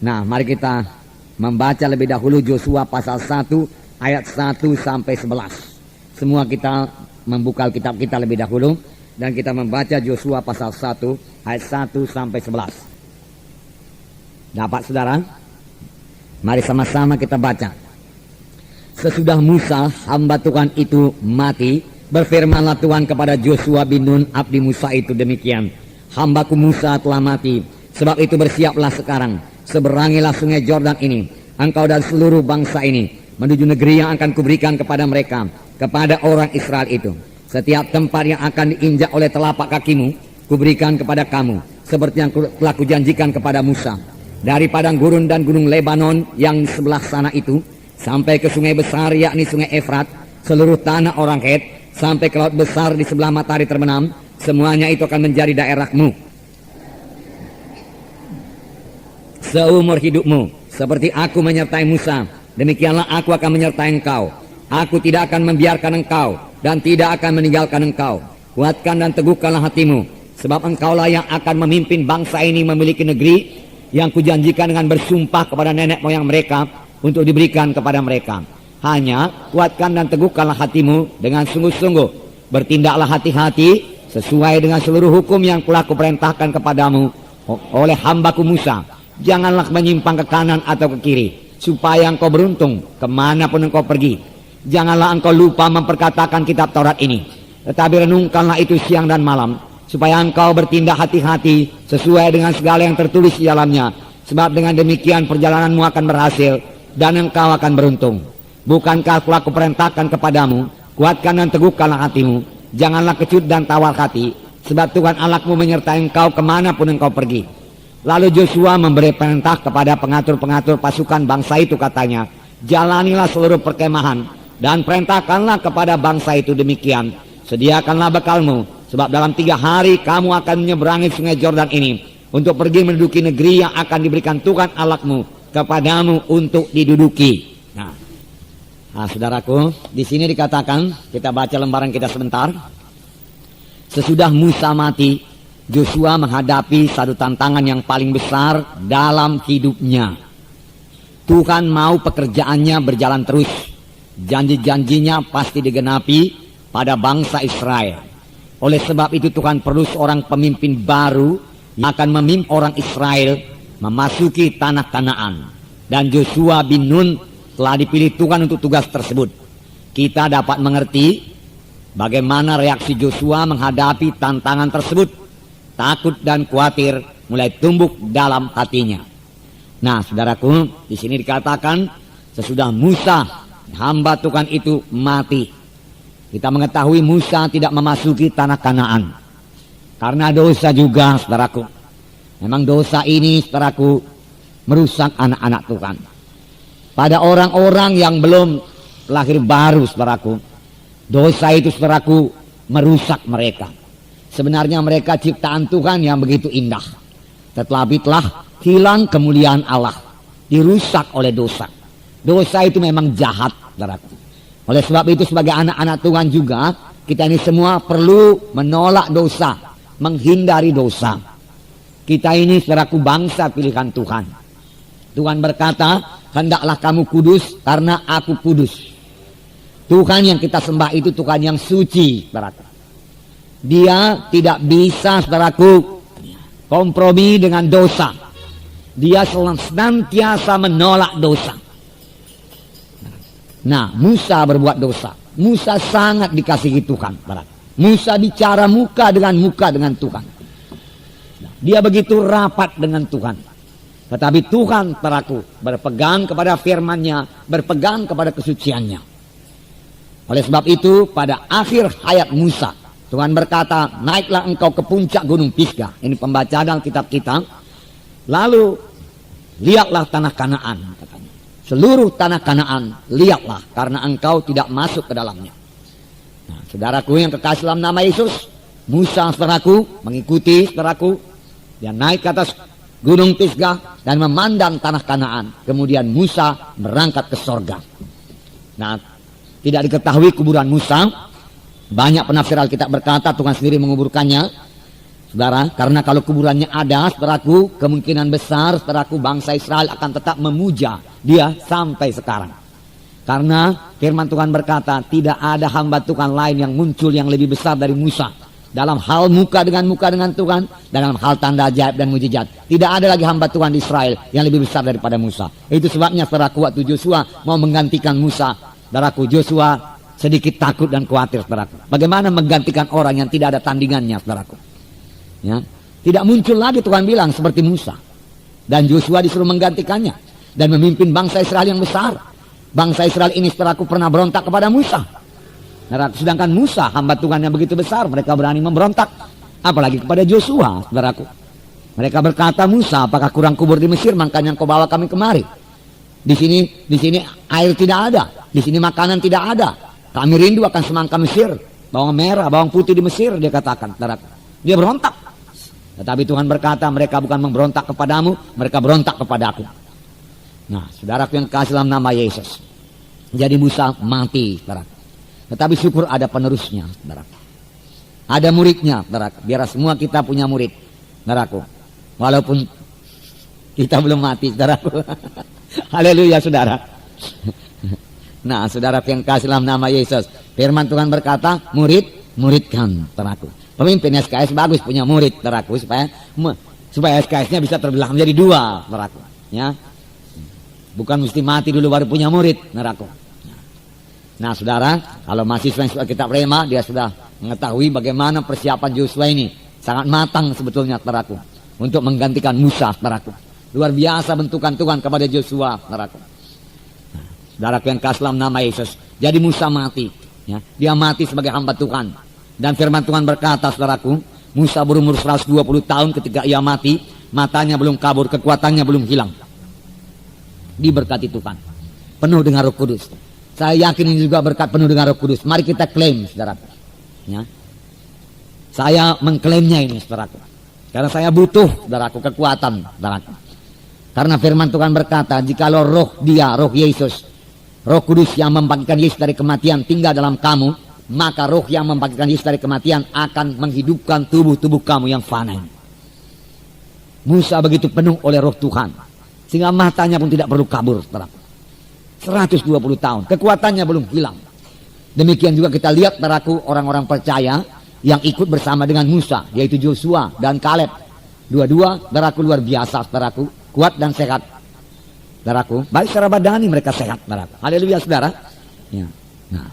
Nah, mari kita membaca lebih dahulu Yosua pasal 1 ayat 1 sampai 11. Semua kita membuka kitab kita lebih dahulu dan kita membaca Yosua pasal 1 ayat 1 sampai 11. Dapat saudara? Mari sama-sama kita baca. Sesudah Musa hamba Tuhan itu mati, berfirmanlah Tuhan kepada Yosua bin Nun abdi Musa itu demikian. Hambaku Musa telah mati, sebab itu bersiaplah sekarang, seberangilah sungai Yordan ini, engkau dan seluruh bangsa ini, menuju negeri yang akan kuberikan kepada mereka, kepada orang Israel itu. Setiap tempat yang akan diinjak oleh telapak kakimu, kuberikan kepada kamu, seperti yang telah kujanjikan kepada Musa. Dari padang gurun dan gunung Lebanon yang sebelah sana itu, sampai ke sungai besar yakni sungai Efrat, seluruh tanah orang Het, sampai ke laut besar di sebelah matahari terbenam, semuanya itu akan menjadi daerahmu seumur hidupmu. Seperti aku menyertai Musa, demikianlah aku akan menyertai engkau. Aku tidak akan membiarkan engkau dan tidak akan meninggalkan engkau. Kuatkan dan teguhkanlah hatimu, sebab engkaulah yang akan memimpin bangsa ini memiliki negeri yang kujanjikan dengan bersumpah kepada nenek moyang mereka untuk diberikan kepada mereka. Hanya kuatkan dan teguhkanlah hatimu dengan sungguh-sungguh. Bertindaklah hati-hati sesuai dengan seluruh hukum yang telah kuperintahkan kepadamu oleh hambaku Musa. Janganlah menyimpang ke kanan atau ke kiri, supaya engkau beruntung kemanapun engkau pergi. Janganlah engkau lupa memperkatakan kitab Taurat ini, tetapi renungkanlah itu siang dan malam, supaya engkau bertindak hati-hati sesuai dengan segala yang tertulis di dalamnya. Sebab dengan demikian perjalananmu akan berhasil dan engkau akan beruntung. Bukankah telah kuperintahkan kepadamu, kuatkan dan teguhkanlah hatimu, janganlah kecut dan tawar hati, sebab Tuhan Allahmu menyertai engkau kemanapun engkau pergi. Lalu Yosua memberi perintah kepada pengatur-pengatur pasukan bangsa itu, katanya, jalanilah seluruh perkemahan dan perintahkanlah kepada bangsa itu demikian, sediakanlah bekalmu, sebab dalam 3 hari kamu akan menyeberangi sungai Yordan ini untuk pergi menduduki negeri yang akan diberikan Tuhan Allahmu kepadamu untuk diduduki. Nah, saudaraku, di sini dikatakan, kita baca lembaran kita sebentar. Sesudah Musa mati, Yosua menghadapi satu tantangan yang paling besar dalam hidupnya. Tuhan mau pekerjaannya berjalan terus. Janji-janjinya pasti digenapi pada bangsa Israel. Oleh sebab itu Tuhan perlu seorang pemimpin baru yang akan memimpin orang Israel memasuki tanah Kanaan. Dan Yosua bin Nun telah dipilih Tuhan untuk tugas tersebut. Kita dapat mengerti bagaimana reaksi Yosua menghadapi tantangan tersebut. Takut dan khawatir mulai tumbuh dalam hatinya. Nah, saudaraku, di sini dikatakan sesudah Musa hamba Tuhan itu mati. Kita mengetahui Musa tidak memasuki tanah Kanaan karena dosa juga, saudaraku. Memang dosa ini, saudaraku, merusak anak-anak Tuhan. Pada orang-orang yang belum lahir baru, saudaraku, dosa itu, saudaraku, merusak mereka. Sebenarnya mereka ciptaan Tuhan yang begitu indah, tetapi telah hilang kemuliaan Allah, dirusak oleh dosa. Dosa itu memang jahat, saudaraku. Oleh sebab itu sebagai anak-anak Tuhan juga, kita ini semua perlu menolak dosa, menghindari dosa. Kita ini, saudaraku, bangsa pilihan Tuhan. Tuhan berkata, hendaklah kamu kudus karena aku kudus. Tuhan yang kita sembah itu Tuhan yang suci, saudaraku. Dia tidak bisa, saudaraku, kompromi dengan dosa. Dia senantiasa menolak dosa. Nah, Musa berbuat dosa. Musa sangat dikasihi Tuhan, saudaraku. Musa bicara muka dengan Tuhan. Dia begitu rapat dengan Tuhan. Tetapi Tuhan, saudaraku, berpegang kepada firman-Nya, berpegang kepada kesuciannya. Oleh sebab itu, pada akhir hayat Musa, Tuhan berkata, naiklah engkau ke puncak gunung Pisgah. Ini pembacaan dalam kitab kita. Lalu lihatlah tanah Kanaan, katanya. Seluruh tanah Kanaan lihatlah, karena engkau tidak masuk ke dalamnya. Nah, saudaraku yang kekasih dalam nama Yesus, Musa, saudaraku, mengikuti, saudaraku. Dia naik ke atas gunung Pisgah dan memandang tanah Kanaan. Kemudian Musa berangkat ke sorga. Nah, tidak diketahui kuburan Musa. Banyak penafsir Alkitab berkata Tuhan sendiri menguburkannya. Saudara, karena kalau kuburannya ada, saudaraku, kemungkinan besar, saudaraku, bangsa Israel akan tetap memuja dia sampai sekarang. Karena firman Tuhan berkata, tidak ada hamba Tuhan lain yang muncul yang lebih besar dari Musa. Dalam hal muka dengan Tuhan, dalam hal tanda ajaib dan mujizat. Tidak ada lagi hamba Tuhan di Israel yang lebih besar daripada Musa. Itu sebabnya saudaraku, waktu Joshua mau menggantikan Musa, saudaraku, Joshua sedikit takut dan khawatir, saudaraku. Bagaimana menggantikan orang yang tidak ada tandingannya, saudaraku? Ya, tidak muncul lagi, Tuhan bilang, seperti Musa. Dan Joshua disuruh menggantikannya dan memimpin bangsa Israel yang besar. Bangsa Israel ini, saudaraku, pernah berontak kepada Musa. Sedangkan Musa, hamba Tuhan yang begitu besar, mereka berani memberontak. Apalagi kepada Joshua, saudaraku. Mereka berkata, Musa, apakah kurang kubur di Mesir, makanya engkau bawa kami kemari? Di sini air tidak ada, di sini makanan tidak ada. Kami rindu akan semangka Mesir, bawang merah, bawang putih di Mesir, dia katakan, saudaraku. Dia berontak. Tetapi Tuhan berkata, mereka bukan memberontak kepadamu, mereka berontak kepadaku. Nah, saudaraku yang kasih dalam nama Yesus. Jadi Musa mati, saudaraku. Tetapi syukur ada penerusnya, saudaraku. Ada muridnya, saudaraku. Biar semua kita punya murid, saudaraku. Walaupun kita belum mati, saudaraku. Haleluya, saudara. Nah, saudaraku yang kasih dalam nama Yesus. Firman Tuhan berkata, muridkan, saudaraku. Pemimpin SKS bagus punya murid, saudaraku, supaya SKS-nya bisa terbelah menjadi dua, saudaraku. Ya. Bukan mesti mati dulu baru punya murid, saudaraku. Nah, saudara, kalau mahasiswa yang sudah kitab Rema, dia sudah mengetahui bagaimana persiapan Joshua ini. Sangat matang sebetulnya, saudaraku, untuk menggantikan Musa, saudaraku. Luar biasa bentukan Tuhan kepada Joshua, saudaraku. Nah, saudaraku yang kasih dalam nama Yesus. Jadi Musa mati, ya. Dia mati sebagai hamba Tuhan. Dan firman Tuhan berkata, saudaraku, Musa berumur 120 tahun ketika ia mati, matanya belum kabur, kekuatannya belum hilang. Diberkati Tuhan, penuh dengan Roh Kudus. Saya yakin ini juga berkat penuh dengan Roh Kudus. Mari kita klaim, saudaraku. Ya. Saya mengklaimnya ini, saudaraku. Karena saya butuh, saudaraku, kekuatan, saudaraku. Karena firman Tuhan berkata, jikalau roh dia, roh Yesus, Roh Kudus yang membangkitkan Yesus dari kematian tinggal dalam kamu, maka roh yang membangkitkan Yesus dari kematian akan menghidupkan tubuh-tubuh kamu yang fana ini. Musa begitu penuh oleh roh Tuhan, sehingga matanya pun tidak perlu kabur, saudaraku. 120 tahun, kekuatannya belum hilang. Demikian juga kita lihat, saudaraku, orang-orang percaya yang ikut bersama dengan Musa, yaitu Joshua dan Kaleb. Dua-dua, saudaraku, luar biasa, saudaraku, kuat dan sehat, saudaraku. Baik secara badani mereka sehat, saudaraku. Haleluya, saudara. Ya. Nah,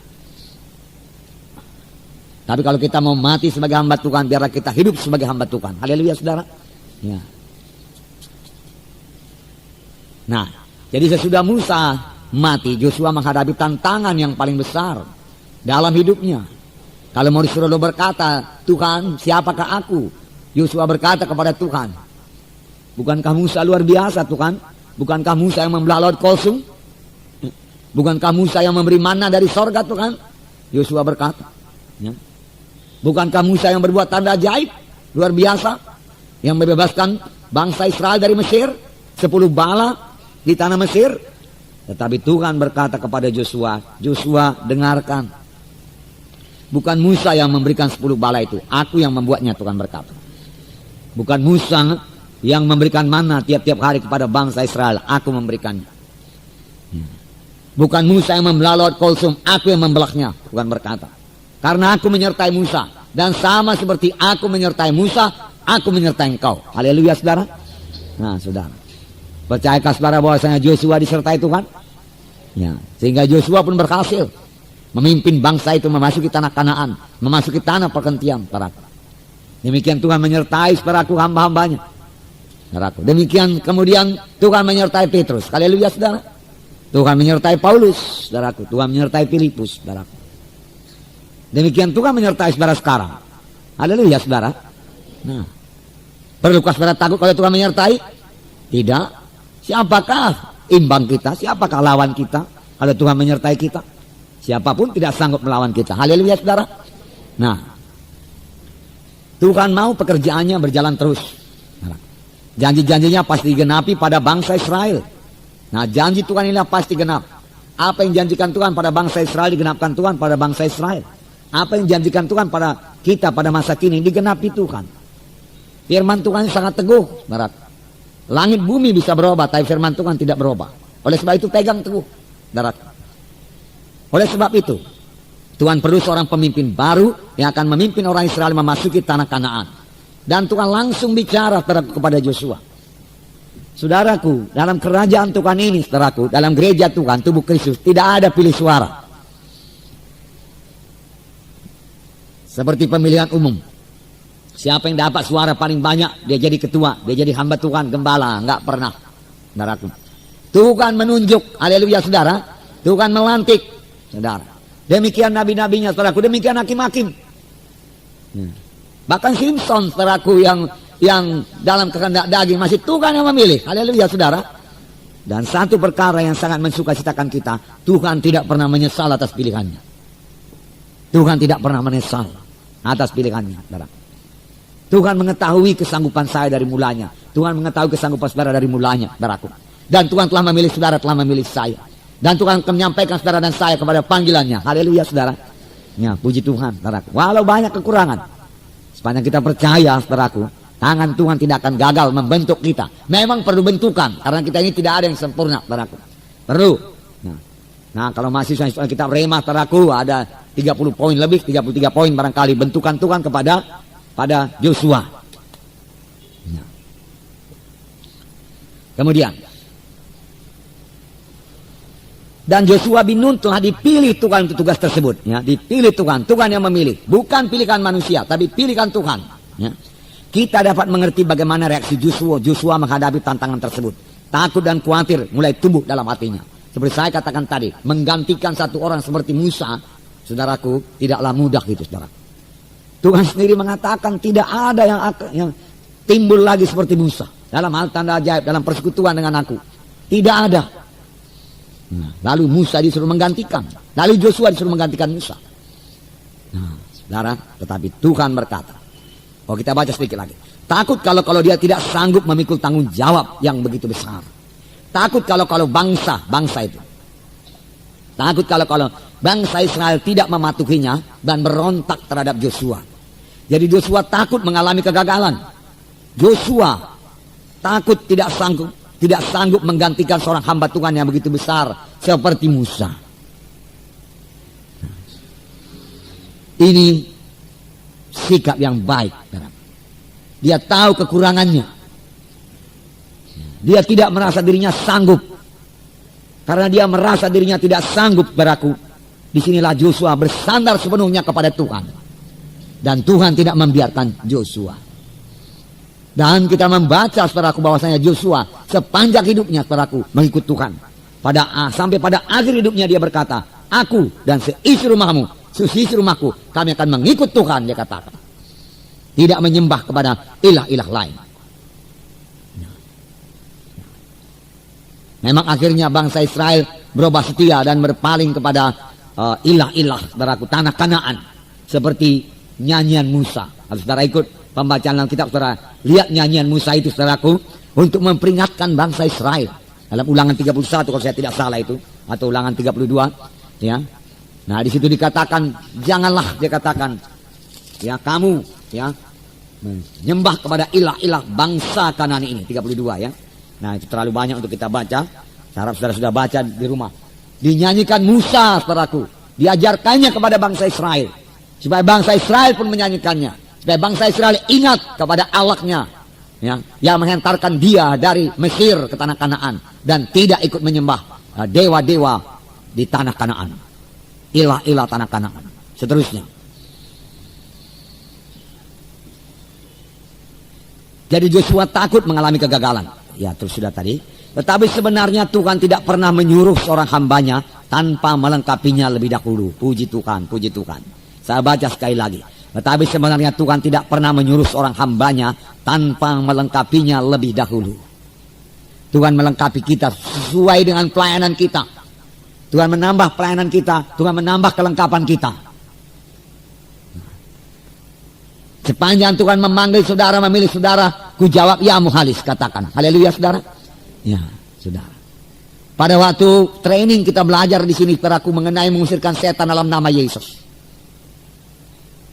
tapi kalau kita mau mati sebagai hamba Tuhan, biarlah kita hidup sebagai hamba Tuhan. Haleluya, saudara. Ya. Nah, jadi sesudah Musa mati, Joshua menghadapi tantangan yang paling besar dalam hidupnya. Kalau mau disuruh berkata, Tuhan, siapakah aku? Joshua berkata kepada Tuhan, bukankah Musa luar biasa, Tuhan? Bukankah Musa yang membelah laut Kolsum? Bukankah Musa yang memberi mana dari sorga, Tuhan? Joshua berkata, ya. Bukankah Musa yang berbuat tanda ajaib luar biasa, yang membebaskan bangsa Israel dari Mesir, 10 bala di tanah Mesir? Tetapi Tuhan berkata kepada Joshua, Joshua, dengarkan. Bukan Musa yang memberikan 10 bala itu, aku yang membuatnya, Tuhan berkata. Bukan Musa yang memberikan mana tiap-tiap hari kepada bangsa Israel, aku memberikannya. Bukan Musa yang membelah laut Kolsum, aku yang membelahnya, Tuhan berkata. Karena aku menyertai Musa, dan sama seperti aku menyertai Musa, aku menyertai engkau. Haleluya, saudara. Nah, saudara, percayakah saudara bahwasanya Joshua disertai Tuhan? Ya, sehingga Joshua pun berhasil memimpin bangsa itu memasuki tanah Kanaan, memasuki tanah pergantian, saudaraku. Demikian Tuhan menyertai, saudaraku, hamba-hambanya, saudaraku. Demikian kemudian Tuhan menyertai Petrus. Haleluya, saudara. Tuhan menyertai Paulus, saudaraku. Tuhan menyertai Filipus, saudaraku. Demikian Tuhan menyertai saudara sekarang. Haleluya, saudara. Nah, perlukah saudara takut kalau Tuhan menyertai? Tidak. Siapakah imbang kita? Siapakah lawan kita kalau Tuhan menyertai kita? Siapapun tidak sanggup melawan kita. Haleluya, saudara. Nah, Tuhan mau pekerjaannya berjalan terus. Janji-janjinya pasti digenapi pada bangsa Israel. Nah, janji Tuhan inilah pasti genap. Apa yang janjikan Tuhan pada bangsa Israel digenapkan Tuhan pada bangsa Israel. Apa yang janjikan Tuhan pada kita pada masa kini digenapi Tuhan. Firman Tuhan sangat teguh, saudaraku. Langit bumi bisa berubah, tapi firman Tuhan tidak berubah. Oleh sebab itu pegang teguh, saudaraku. Oleh sebab itu Tuhan perlu seorang pemimpin baru yang akan memimpin orang Israel memasuki tanah Kanaan. Dan Tuhan langsung bicara kepada Joshua. Saudaraku, dalam kerajaan Tuhan ini, saudaraku, dalam gereja Tuhan, tubuh Kristus, tidak ada pilih suara. Seperti pemilihan umum. Siapa yang dapat suara paling banyak, dia jadi ketua, dia jadi hamba Tuhan, gembala. Enggak pernah, saudaraku. Tuhan menunjuk, haleluya saudara. Tuhan melantik, saudara. Demikian nabi-nabinya, saudaraku. Demikian hakim-hakim. Bahkan Simpson, saudaraku, yang dalam kehendak daging masih Tuhan yang memilih. Haleluya saudara. Dan satu perkara yang sangat mensukacitakan kita, Tuhan tidak pernah menyesal atas pilihannya. Tuhan tidak pernah menyesal atas pilihannya, saudara. Tuhan mengetahui kesanggupan saya dari mulanya. Tuhan mengetahui kesanggupan saudara dari mulanya, saudaraku. Dan Tuhan telah memilih saudara, telah memilih saya. Dan Tuhan akan menyampaikan saudara dan saya kepada panggilannya. Haleluya saudara. Ya, puji Tuhan, saudaraku. Walau banyak kekurangan, sepanjang kita percaya, saudaraku, tangan Tuhan tidak akan gagal membentuk kita. Memang perlu bentukan, karena kita ini tidak ada yang sempurna, saudaraku. Perlu. Nah, kalau mahasiswa kita Rema, saudaraku, ada 30 poin lebih, 33 poin barangkali bentukan Tuhan pada Joshua. Nah. Kemudian, dan Joshua bin Nun telah dipilih Tuhan untuk tugas tersebut. Ya, dipilih Tuhan, Tuhan yang memilih, bukan pilihan manusia, tapi pilihan Tuhan. Ya. Kita dapat mengerti bagaimana reaksi Joshua menghadapi tantangan tersebut. Takut dan khawatir mulai tumbuh dalam hatinya. Seperti saya katakan tadi, menggantikan satu orang seperti Musa, saudaraku, tidaklah mudah gitu, saudara. Tuhan sendiri mengatakan tidak ada yang timbul lagi seperti Musa dalam hal tanda ajaib, dalam persekutuan dengan aku. Tidak ada. Nah, lalu Musa disuruh menggantikan, lalu Joshua disuruh menggantikan Musa. Nah, saudara, tetapi Tuhan berkata, oh kita baca sedikit lagi. Takut kalau dia tidak sanggup memikul tanggung jawab yang begitu besar. Takut kalau bangsa itu. Takut kalau bangsa Israel tidak mematuhinya dan berontak terhadap Joshua. Jadi Joshua takut mengalami kegagalan. Joshua takut tidak sanggup menggantikan seorang hamba Tuhan yang begitu besar seperti Musa. Ini sikap yang baik. Dia tahu kekurangannya. Dia tidak merasa dirinya sanggup. Karena dia merasa dirinya tidak sanggup, saudaraku. Disinilah Joshua bersandar sepenuhnya kepada Tuhan. Dan Tuhan tidak membiarkan Joshua. Dan kita membaca, saudaraku, bahwasanya Joshua sepanjang hidupnya, saudaraku, mengikut Tuhan. Sampai pada akhir hidupnya dia berkata, aku dan seisi rumahku, kami akan mengikut Tuhan, dia katakan. Tidak menyembah kepada ilah-ilah lain. Memang akhirnya bangsa Israel berubah setia dan berpaling kepada ilah-ilah, saudaraku, tanah Kanaan. Seperti nyanyian Musa. Harus saudara ikut pembacaan dalam kitab, saudara. Lihat nyanyian Musa itu, saudaraku, untuk memperingatkan bangsa Israel. Dalam Ulangan 31 kalau saya tidak salah itu, atau Ulangan 32, ya. Nah, di situ dikatakan, janganlah, dia katakan, ya kamu, ya, menyembah kepada ilah-ilah bangsa Kanaan ini. 32, ya. Nah, itu terlalu banyak untuk kita baca. Saya harap saudara sudah baca di rumah. Dinyanyikan Musa, saudaraku. Diajarkannya kepada bangsa Israel. Supaya bangsa Israel pun menyanyikannya. Supaya bangsa Israel ingat kepada Allahnya, ya, yang menghantarkan dia dari Mesir ke tanah Kanaan. Dan tidak ikut menyembah dewa-dewa di tanah Kanaan. Ilah-ilah tanah Kanaan. Seterusnya. Jadi Joshua takut mengalami kegagalan. Ya, terus sudah tadi. Tetapi sebenarnya Tuhan tidak pernah menyuruh seorang hambanya tanpa melengkapinya lebih dahulu. Puji Tuhan, puji Tuhan. Saya baca sekali lagi. Tetapi sebenarnya Tuhan tidak pernah menyuruh seorang hambanya tanpa melengkapinya lebih dahulu. Tuhan melengkapi kita sesuai dengan pelayanan kita. Tuhan menambah pelayanan kita. Tuhan menambah kelengkapan kita. Sepanjang Tuhan memanggil saudara, memilih saudara, ku jawab ya muhalis, katakan. Haleluya saudara. Ya, saudara. Pada waktu training kita belajar di sini, saudaraku, mengenai mengusirkan setan dalam nama Yesus.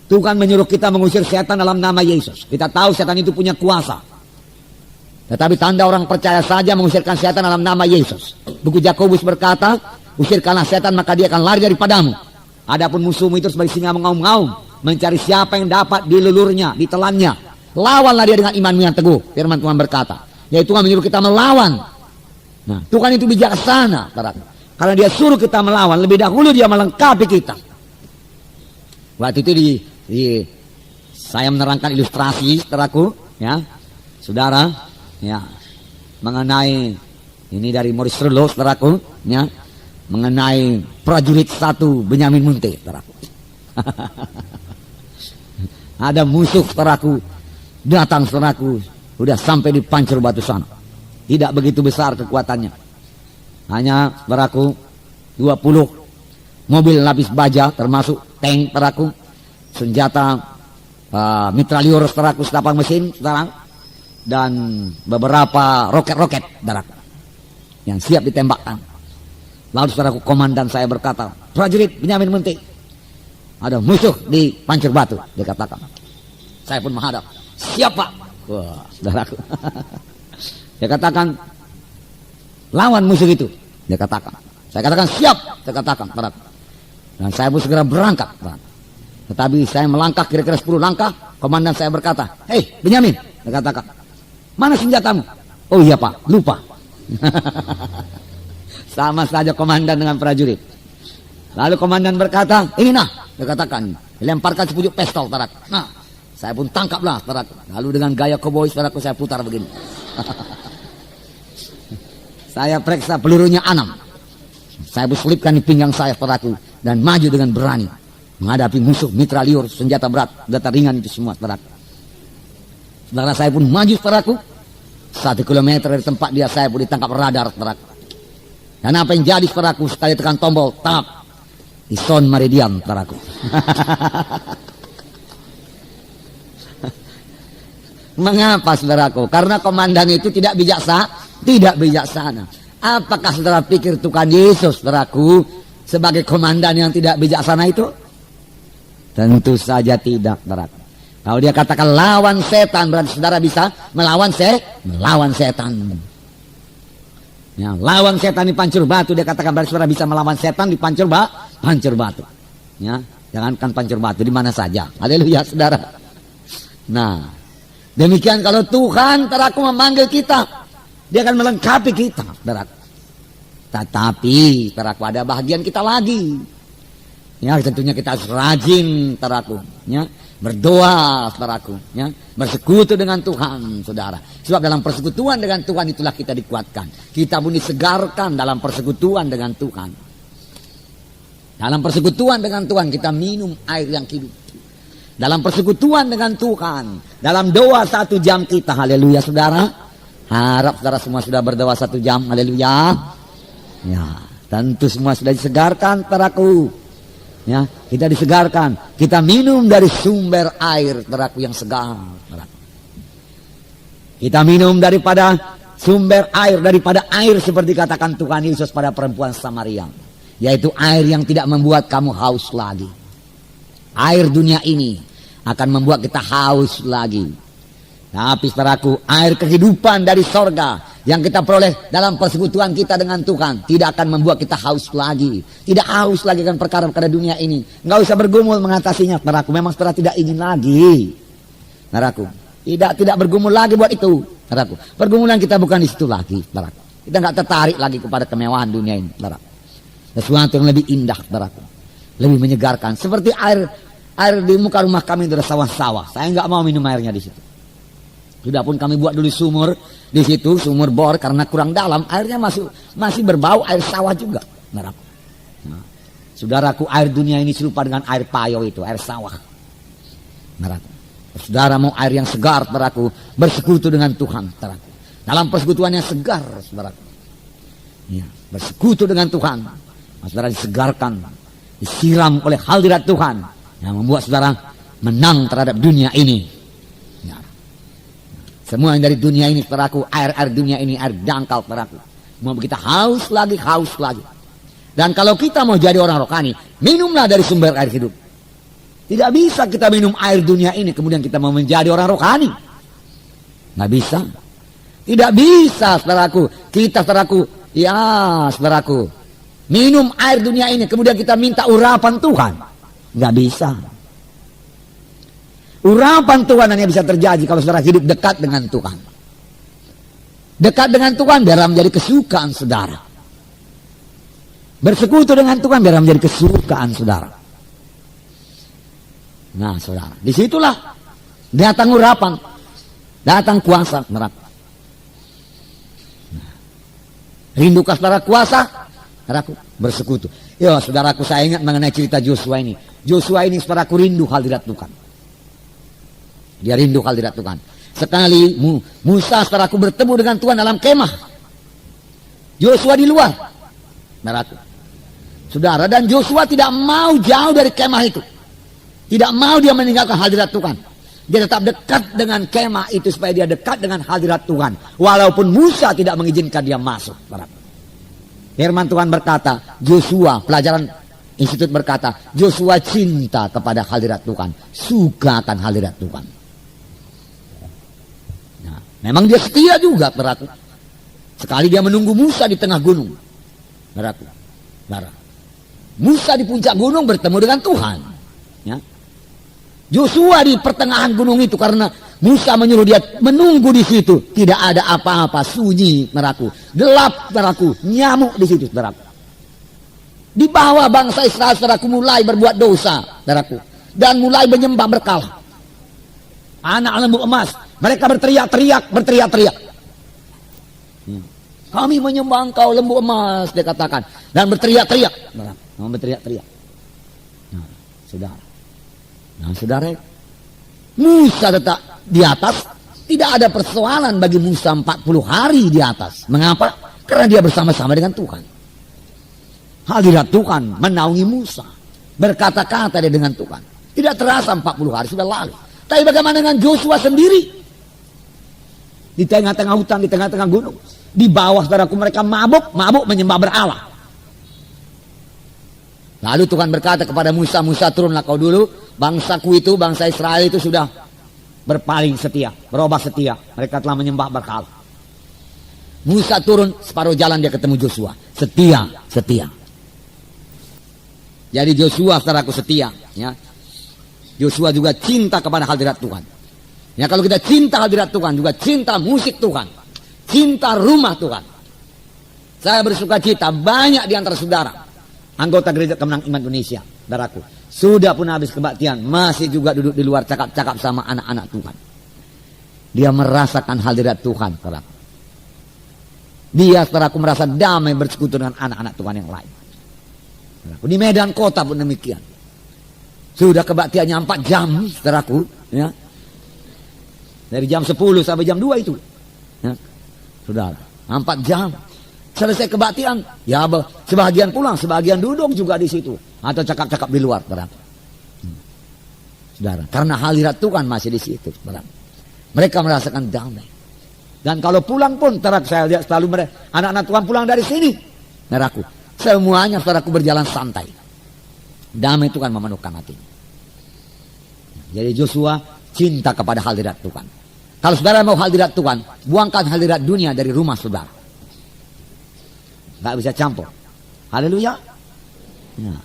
Tuhan menyuruh kita mengusir setan dalam nama Yesus. Kita tahu setan itu punya kuasa. Tetapi tanda orang percaya saja mengusirkan setan dalam nama Yesus. Buku Yakobus berkata, usirkanlah setan maka dia akan lari daripadamu. Adapun musuhmu itu sebagai singa mengaum-ngaum, mencari siapa yang dapat dilulurnya, ditelannya. Lawanlah dia dengan imanmu yang teguh. Firman Tuhan berkata. Yaitu Tuhan menyuruh kita melawan. Nah, Tuhan itu bijaksana, saudaraku. Karena dia suruh kita melawan, lebih dahulu dia melengkapi kita. Waktu itu saya menerangkan ilustrasi, saudaraku, ya, saudara, ya, mengenai ini dari Maurice Rullo, saudaraku, ya, mengenai prajurit 1 Benyamin Munte, saudaraku. Ada musuh, saudaraku, datang, saudaraku, sudah sampai di Pancur Batu sana. Tidak begitu besar kekuatannya. Hanya, saudaraku, 20 mobil lapis baja, termasuk tank, saudaraku, senjata mitrailleur, saudaraku, senapan mesin, saudara, dan beberapa roket-roket, saudaraku, yang siap ditembakkan. Lalu, saudaraku, komandan saya berkata, prajurit Benyamin Munte, ada musuh di Pancur Batu, dia katakan. Saya pun menghadap, siapa? Wah, saudaraku. Dia katakan, lawan musuh itu. Dia katakan. Saya katakan, siap. Saya katakan, saudaraku. Dan saya pun segera berangkat. Tetapi saya melangkah kira-kira 10 langkah. Komandan saya berkata, hei Benyamin. Dia katakan, mana senjatamu? Oh iya Pak, lupa. Sama saja komandan dengan prajurit. Lalu komandan berkata, ini nah. Dia katakan, lemparkan sepucuk pistol, saudaraku. Nah, saya pun tangkaplah, saudaraku. Lalu dengan gaya koboi, saudaraku, saya putar begini. Saya periksa pelurunya 6. Saya selipkan di pinggang saya, saudaraku, dan maju dengan berani menghadapi musuh mitrailleur, senjata berat, senjata ringan itu semua, saudaraku. Saudara saya pun maju, saudaraku. 1 kilometer dari tempat dia, saya pun ditangkap radar, saudaraku. Dan apa yang jadi, saudaraku, sekali tekan tombol, tap, Ison Meridian, saudaraku. Mengapa, saudaraku? Karena komandan itu tidak bijaksana. Apakah saudara pikir Tuhan Yesus, saudaraku, sebagai komandan yang tidak bijaksana itu? Tentu saja tidak, saudaraku. Kalau dia katakan lawan setan, berarti saudara bisa melawan setan. Ya, lawan setan di Pancur Batu, dia katakan berarti saudara bisa melawan setan di Pancur Batu. Ya, jangankan Pancur Batu, di mana saja. Haleluya, saudara. Nah, demikian kalau Tuhan, saudaraku, memanggil kita, dia akan melengkapi kita, saudaraku. Tetapi, saudaraku, ada bagian kita lagi. Ya, tentunya kita harus rajin, saudaraku, ya, berdoa, saudaraku, ya, bersekutu dengan Tuhan, saudara. Sebab dalam persekutuan dengan Tuhan itulah kita dikuatkan. Kita pun disegarkan dalam persekutuan dengan Tuhan. Dalam persekutuan dengan Tuhan kita minum air yang hidup. Dalam persekutuan dengan Tuhan, dalam doa 1 jam kita, haleluya, saudara. Harap saudara semua sudah berdoa 1 jam, haleluya. Ya, tentu semua sudah disegarkan, saudaraku. Ya, kita disegarkan. Kita minum dari sumber air, saudaraku, yang segar, saudaraku. Kita minum daripada sumber air, daripada air seperti katakan Tuhan Yesus pada perempuan Samaria, yaitu air yang tidak membuat kamu haus lagi. Air dunia ini akan membuat kita haus lagi. Tapi saudaraku, air kehidupan dari sorga yang kita peroleh dalam persekutuan kita dengan Tuhan tidak akan membuat kita haus lagi. Tidak haus lagi kan perkara-perkara dunia ini. Nggak usah bergumul mengatasinya, saudaraku. Memang saudara tidak ingin lagi, saudaraku. Tidak bergumul lagi buat itu, saudaraku. Pergumulan kita bukan di situ lagi, saudaraku. Kita nggak tertarik lagi kepada kemewahan dunia ini, saudaraku. Sesuatu yang lebih indah, saudaraku, lebih menyegarkan. Seperti air di muka rumah kami itu ada sawah-sawah. Saya nggak mau minum airnya di situ. Sudah pun kami buat dulu sumur di situ, sumur bor, karena kurang dalam, airnya masih berbau air sawah juga, saudaraku. Nah, saudaraku, air dunia ini serupa dengan air payo itu, air sawah, saudaraku. Saudara mau air yang segar, saudaraku, bersekutu dengan Tuhan, saudaraku. Dalam persekutuan yang segar, saudaraku. Ya, bersekutu dengan Tuhan, saudara disegarkan, disiram oleh hadirat Tuhan yang membuat saudara menang terhadap dunia ini. Ya. Semua yang dari dunia ini, saudaraku, air dunia ini, air dangkal, saudaraku. Mau kita haus lagi. Dan kalau kita mau jadi orang rohani, minumlah dari sumber air hidup. Tidak bisa kita minum air dunia ini kemudian kita mau menjadi orang rohani. Nggak bisa. Tidak bisa, saudaraku. Kita, saudaraku, ya saudaraku, minum air dunia ini kemudian kita minta urapan Tuhan. Nggak bisa. Urapan Tuhan hanya bisa terjadi kalau saudara hidup dekat dengan Tuhan. Dekat dengan Tuhan biar menjadi kesukaan saudara. Bersekutu dengan Tuhan biar menjadi kesukaan saudara. Nah saudara, disitulah datang urapan, datang kuasa neraka. Rindukah saudara kuasa? Saudaraku bersekutu. Ya saudaraku, saya ingat mengenai cerita Joshua ini. Joshua ini saudaraku rindu hadirat Tuhan. Dia rindu hadirat Tuhan. Sekali Musa saudaraku bertemu dengan Tuhan dalam kemah. Joshua di luar. Saudaraku. Saudara, dan Joshua tidak mau jauh dari kemah itu. Tidak mau dia meninggalkan hadirat Tuhan. Dia tetap dekat dengan kemah itu supaya dia dekat dengan hadirat Tuhan. Walaupun Musa tidak mengizinkan dia masuk. Firman Tuhan berkata, Joshua, pelajaran institut berkata, Joshua cinta kepada hadirat Tuhan. Suka akan hadirat Tuhan. Nah, memang dia setia juga, saudaraku. Sekali dia menunggu Musa di tengah gunung. Saudaraku. Musa di puncak gunung bertemu dengan Tuhan. Ya. Joshua di pertengahan gunung itu karena Musa menyuruh dia menunggu di situ. Tidak ada apa-apa, sunyi, saudaraku. Gelap, saudaraku. Nyamuk di situ, saudaraku. Di bawah bangsa Israel, saudaraku, mulai berbuat dosa, saudaraku. Dan mulai menyembah berkala. Anak lembu emas. Mereka berteriak-teriak. Kami menyembah engkau lembu emas, dia katakan. Dan berteriak-teriak. Berteriak-teriak. Nah, saudara. Nah, saudara, Musa tetap di atas. Tidak ada persoalan bagi Musa 40 hari di atas. Mengapa? Karena dia bersama-sama dengan Tuhan. Hadirat Tuhan menaungi Musa. Berkata-kata dia dengan Tuhan. Tidak terasa 40 hari sudah lalu. Tapi bagaimana dengan Joshua sendiri? Di tengah-tengah hutan, di tengah-tengah gunung. Di bawah saudaraku mereka mabuk menyembah berhala. Lalu Tuhan berkata kepada Musa, Musa turunlah kau dulu. Bangsaku itu, bangsa Israel itu sudah berpaling setia, berubah setia. Mereka telah menyembah berhala. Musa turun, separuh jalan dia ketemu Joshua. Setia. Jadi Joshua saudaraku setia. Ya. Joshua juga cinta kepada hadirat Tuhan. Ya, kalau kita cinta hadirat Tuhan, juga cinta musik Tuhan. Cinta rumah Tuhan. Saya bersuka cita banyak di antara saudara. Anggota Gereja Kemenangan Iman Indonesia, saudaraku. Sudah pun habis kebaktian, masih juga duduk di luar cakap-cakap sama anak-anak Tuhan. Dia merasakan hadirat Tuhan, saudaraku. Dia, saudaraku, merasa damai bersekutu dengan anak-anak Tuhan yang lain. Saudaraku. Di Medan Kota pun demikian. Sudah kebaktiannya 4 jam, saudaraku. Ya. Dari jam 10 sampai jam 2 itu. Ya. Saudara, 4 jam. Selesai kebaktian, ya sebagian pulang, sebagian duduk juga di situ. Atau cakap-cakap di luar, saudara. Saudara, karena hadirat Tuhan masih di situ, saudara. Mereka merasakan damai. Dan kalau pulang pun, saya lihat selalu anak-anak Tuhan pulang dari sini. Saudaraku, semuanya saudaraku berjalan santai. Damai Tuhan memenuhkan hatinya. Jadi Joshua cinta kepada hadirat Tuhan. Kalau saudara mau hadirat Tuhan, buangkan hadirat dunia dari rumah saudara. Gak bisa campur. Haleluya. Ya.